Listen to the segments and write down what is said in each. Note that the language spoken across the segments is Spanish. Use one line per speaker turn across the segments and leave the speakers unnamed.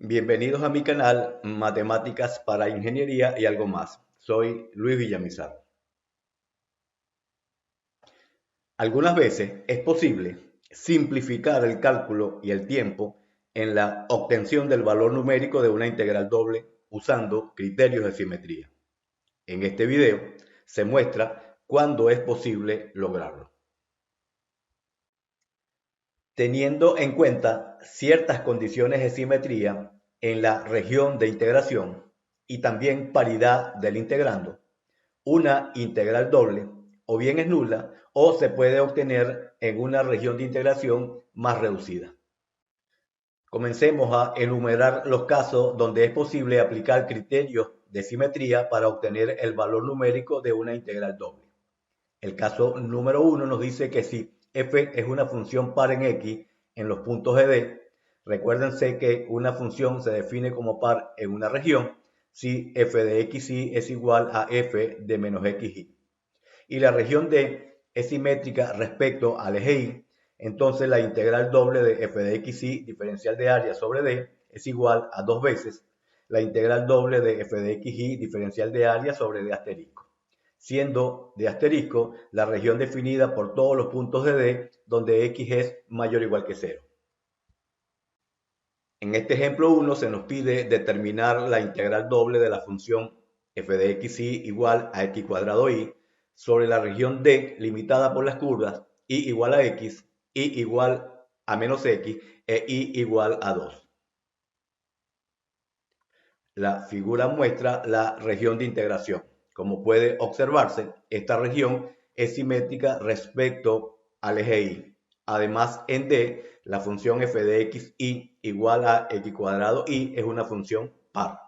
Bienvenidos a mi canal Matemáticas para Ingeniería y algo más. Soy Luis Villamizar. Algunas veces es posible simplificar el cálculo y el tiempo en la obtención del valor numérico de una integral doble usando criterios de simetría. En este video se muestra cuándo es posible lograrlo. Teniendo en cuenta ciertas condiciones de simetría en la región de integración y también paridad del integrando, una integral doble o bien es nula o se puede obtener en una región de integración más reducida. Comencemos a enumerar los casos donde es posible aplicar criterios de simetría para obtener el valor numérico de una integral doble. El caso número 1 nos dice que si f es una función par en x en los puntos de D, recuérdense que una función se define como par en una región si f de xy es igual a f de menos xy. Y la región D es simétrica respecto al eje y, entonces la integral doble de f de xy diferencial de área sobre D es igual a dos veces la integral doble de f de xy diferencial de área sobre D asterisco, siendo D asterisco la región definida por todos los puntos de D donde x es mayor o igual que 0. En este ejemplo 1 se nos pide determinar la integral doble de la función f de xy igual a x cuadrado y sobre la región D limitada por las curvas y igual a x, y igual a menos x e y igual a 2. La figura muestra la región de integración. Como puede observarse, esta región es simétrica respecto al eje y. Además, en D, la función f de xy igual a x cuadrado y es una función par.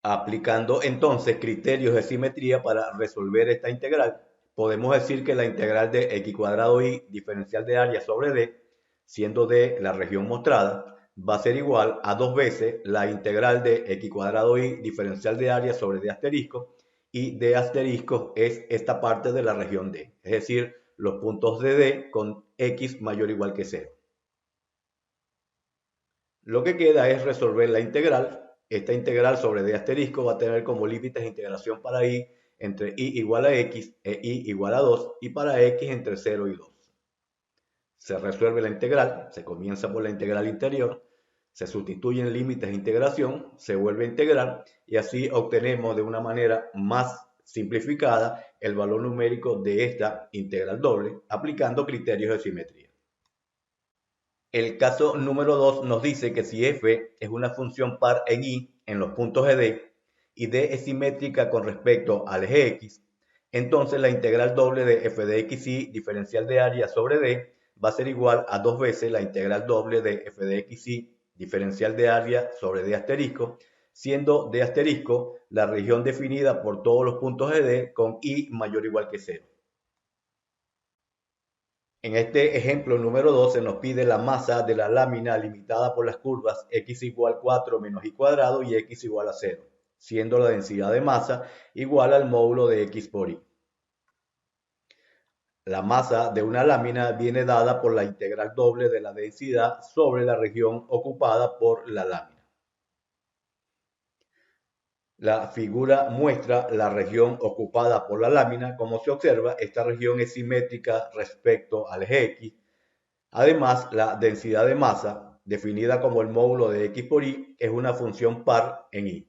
Aplicando entonces criterios de simetría para resolver esta integral, podemos decir que la integral de x cuadrado y diferencial de área sobre D, siendo D la región mostrada, va a ser igual a dos veces la integral de x cuadrado y diferencial de área sobre D asterisco, y D asterisco es esta parte de la región D, es decir, los puntos de D con x mayor o igual que 0. Lo que queda es resolver la integral. Esta integral sobre D asterisco va a tener como límites de integración para y entre y igual a x e y igual a 2 y para x entre 0 y 2. Se resuelve la integral, se comienza por la integral interior, se sustituyen límites de integración, se vuelve a integrar y así obtenemos de una manera más simplificada el valor numérico de esta integral doble aplicando criterios de simetría. El caso número 2 nos dice que si f es una función par en y en los puntos de D y D es simétrica con respecto al eje x, entonces la integral doble de f de xy diferencial de área sobre D va a ser igual a dos veces la integral doble de f de xy diferencial de área sobre D asterisco, siendo D asterisco la región definida por todos los puntos de D con y mayor o igual que 0. En este ejemplo número 2 se nos pide la masa de la lámina limitada por las curvas x igual 4 menos y cuadrado y x igual a 0, siendo la densidad de masa igual al módulo de x por y. La masa de una lámina viene dada por la integral doble de la densidad sobre la región ocupada por la lámina. La figura muestra la región ocupada por la lámina. Como se observa, esta región es simétrica respecto al eje x. Además, la densidad de masa, definida como el módulo de x por y, es una función par en y.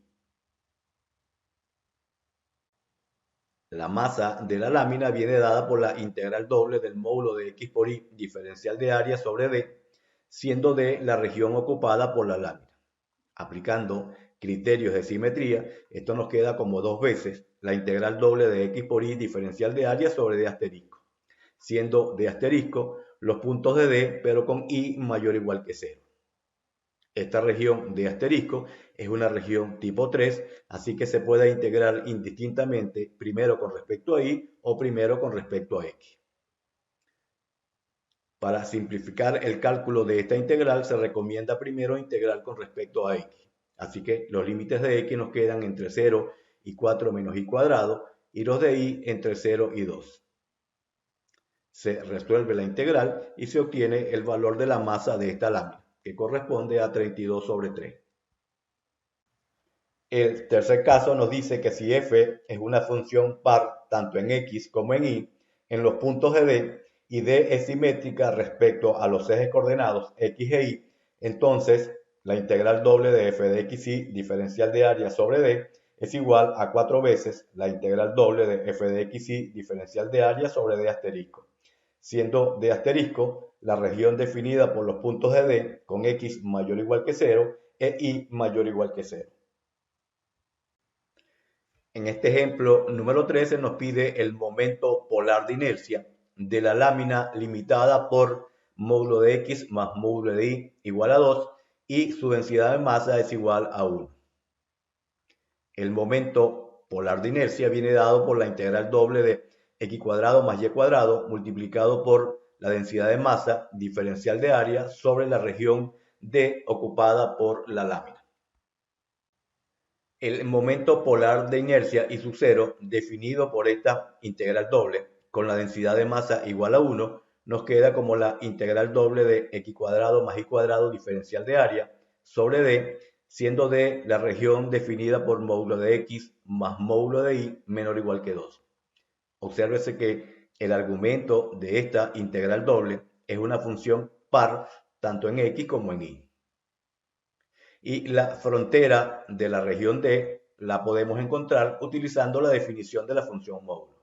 La masa de la lámina viene dada por la integral doble del módulo de x por y diferencial de área sobre D, siendo D la región ocupada por la lámina. Aplicando criterios de simetría, esto nos queda como dos veces la integral doble de x por y diferencial de área sobre D asterisco, siendo D asterisco los puntos de D pero con y mayor o igual que 0. Esta región de asterisco es una región tipo 3, así que se puede integrar indistintamente primero con respecto a y o primero con respecto a x. Para simplificar el cálculo de esta integral se recomienda primero integrar con respecto a x. Así que los límites de x nos quedan entre 0 y 4 menos y cuadrado y los de y entre 0 y 2. Se resuelve la integral y se obtiene el valor de la masa de esta lámina, que corresponde a 32 sobre 3. El tercer caso nos dice que si f es una función par tanto en x como en y, en los puntos de D, y D es simétrica respecto a los ejes coordenados x e y, entonces la integral doble de f de x y diferencial de área sobre D es igual a 4 veces la integral doble de f de x y diferencial de área sobre D asterisco, siendo D asterisco la región definida por los puntos de D con x mayor o igual que 0 e y mayor o igual que 0. En este ejemplo número 13 nos pide el momento polar de inercia de la lámina limitada por módulo de x más módulo de y igual a 2 y su densidad de masa es igual a 1. El momento polar de inercia viene dado por la integral doble de x cuadrado más y cuadrado multiplicado por la densidad de masa diferencial de área sobre la región D ocupada por la lámina. El momento polar de inercia y su cero, definido por esta integral doble, con la densidad de masa igual a 1, nos queda como la integral doble de x cuadrado más y cuadrado diferencial de área sobre D, siendo D la región definida por módulo de x más módulo de y menor o igual que 2. Obsérvese que el argumento de esta integral doble es una función par tanto en x como en y. Y la frontera de la región D la podemos encontrar utilizando la definición de la función módulo.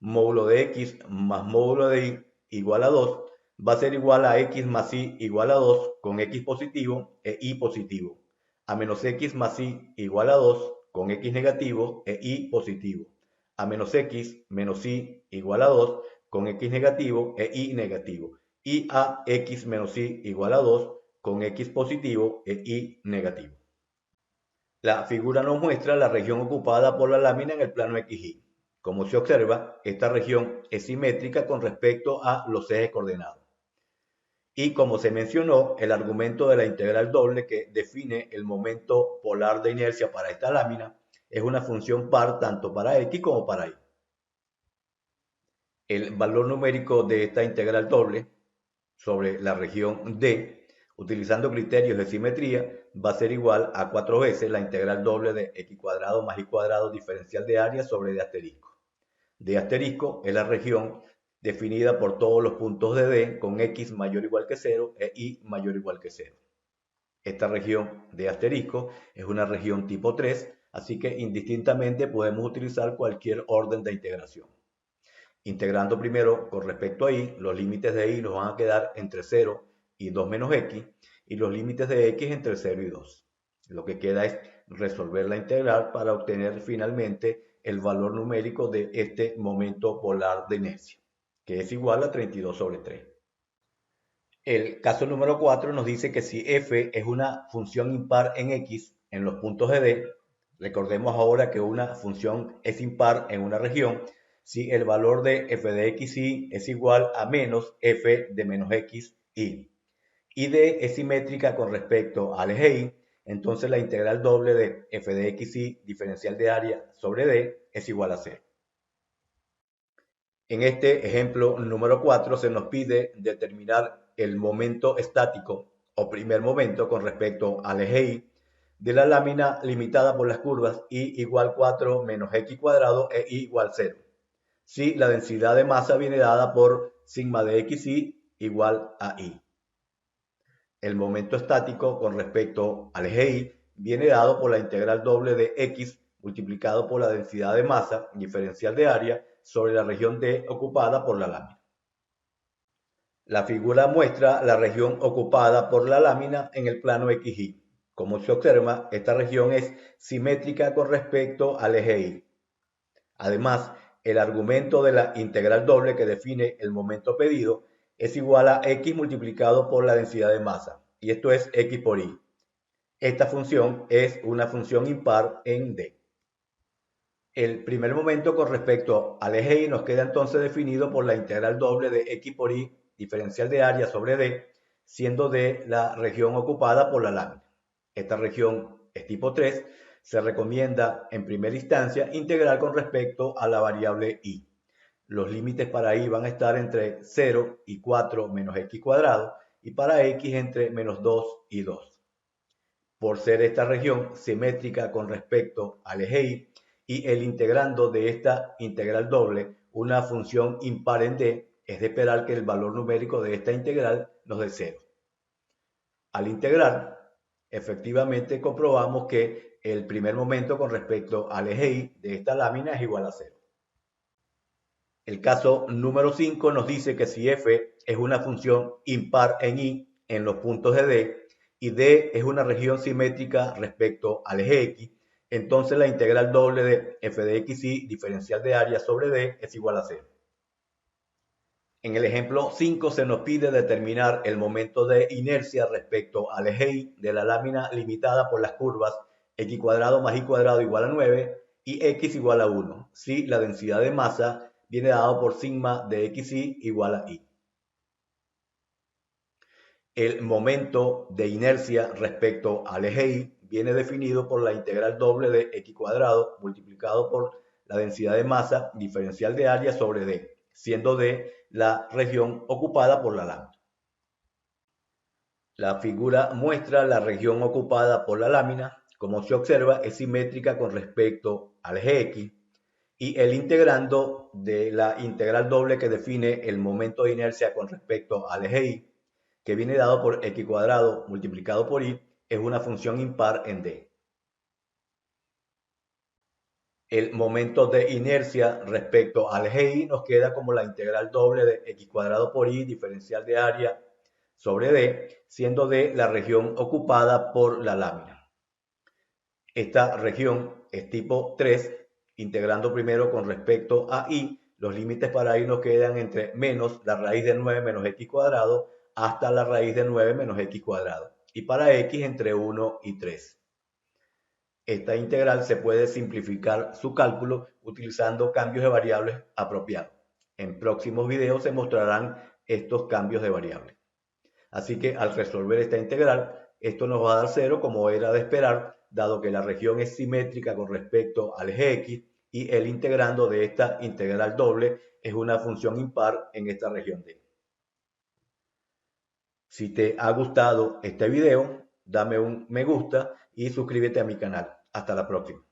Módulo de x más módulo de y igual a 2 va a ser igual a x más y igual a 2 con x positivo e y positivo, a menos x más y igual a 2 con x negativo e y positivo, a menos x menos y igual a 2 con x negativo e y negativo, y a x menos y igual a 2 con x positivo e y negativo. La figura nos muestra la región ocupada por la lámina en el plano XY. Como se observa, esta región es simétrica con respecto a los ejes coordenados. Y como se mencionó, el argumento de la integral doble que define el momento polar de inercia para esta lámina es una función par tanto para X como para Y. El valor numérico de esta integral doble sobre la región D, utilizando criterios de simetría, va a ser igual a 4 veces la integral doble de x cuadrado más y cuadrado diferencial de área sobre D asterisco. D asterisco es la región definida por todos los puntos de D con x mayor o igual que 0 e y mayor o igual que 0. Esta región D asterisco es una región tipo 3, así que indistintamente podemos utilizar cualquier orden de integración. Integrando primero con respecto a y, los límites de y nos van a quedar entre 0 y 2 menos x, y los límites de x entre 0 y 2. Lo que queda es resolver la integral para obtener finalmente el valor numérico de este momento polar de inercia, que es igual a 32 sobre 3. El caso número 4 nos dice que si f es una función impar en x en los puntos de D, recordemos ahora que una función es impar en una región, si el valor de f de x y es igual a menos f de menos x y D es simétrica con respecto al eje y, entonces la integral doble de f de x y diferencial de área sobre D es igual a 0. En este ejemplo número 4 se nos pide determinar el momento estático o primer momento con respecto al eje y de la lámina limitada por las curvas y igual 4 menos x cuadrado e y igual 0. Si la densidad de masa viene dada por sigma de xy igual a y. El momento estático con respecto al eje y viene dado por la integral doble de x multiplicado por la densidad de masa diferencial de área sobre la región D ocupada por la lámina. La figura muestra la región ocupada por la lámina en el plano XY. Como se observa, esta región es simétrica con respecto al eje Y. Además, el argumento de la integral doble que define el momento pedido es igual a x multiplicado por la densidad de masa, y esto es x por y. Esta función es una función impar en D. El primer momento con respecto al eje y nos queda entonces definido por la integral doble de x por y diferencial de área sobre D, siendo D la región ocupada por la lámina. Esta región es tipo 3, se recomienda en primera instancia integrar con respecto a la variable y. Los límites para y van a estar entre 0 y 4 menos x cuadrado y para x entre -2 y 2. Por ser esta región simétrica con respecto al eje y, y el integrando de esta integral doble una función impar en d, es de esperar que el valor numérico de esta integral nos dé 0. Al integrar, efectivamente comprobamos que el primer momento con respecto al eje y de esta lámina es igual a 0. El caso número 5 nos dice que si f es una función impar en y en los puntos de d y d es una región simétrica respecto al eje x, entonces la integral doble de f de x y diferencial de área sobre d es igual a 0. En el ejemplo 5 se nos pide determinar el momento de inercia respecto al eje y de la lámina limitada por las curvas x cuadrado más y cuadrado igual a 9 y x igual a 1, si la densidad de masa viene dado por sigma de xy igual a y. El momento de inercia respecto al eje y viene definido por la integral doble de x cuadrado multiplicado por la densidad de masa diferencial de área sobre d, siendo d la región ocupada por la lámina. La figura muestra la región ocupada por la lámina. Como se observa, es simétrica con respecto al eje x y el integrando de la integral doble que define el momento de inercia con respecto al eje y, que viene dado por x cuadrado multiplicado por y, es una función impar en d. El momento de inercia respecto al eje y nos queda como la integral doble de x cuadrado por y diferencial de área sobre d, siendo d la región ocupada por la lámina. Esta región es tipo 3, integrando primero con respecto a y, los límites para y nos quedan entre menos la raíz de 9 menos x cuadrado hasta la raíz de 9 menos x cuadrado, y para x entre 1 y 3. Esta integral se puede simplificar su cálculo utilizando cambios de variables apropiados. En próximos videos se mostrarán estos cambios de variables. Así que al resolver esta integral, esto nos va a dar 0 como era de esperar, dado que la región es simétrica con respecto al eje x y el integrando de esta integral doble es una función impar en esta región D. Si te ha gustado este video, dame un me gusta y suscríbete a mi canal. Hasta la próxima.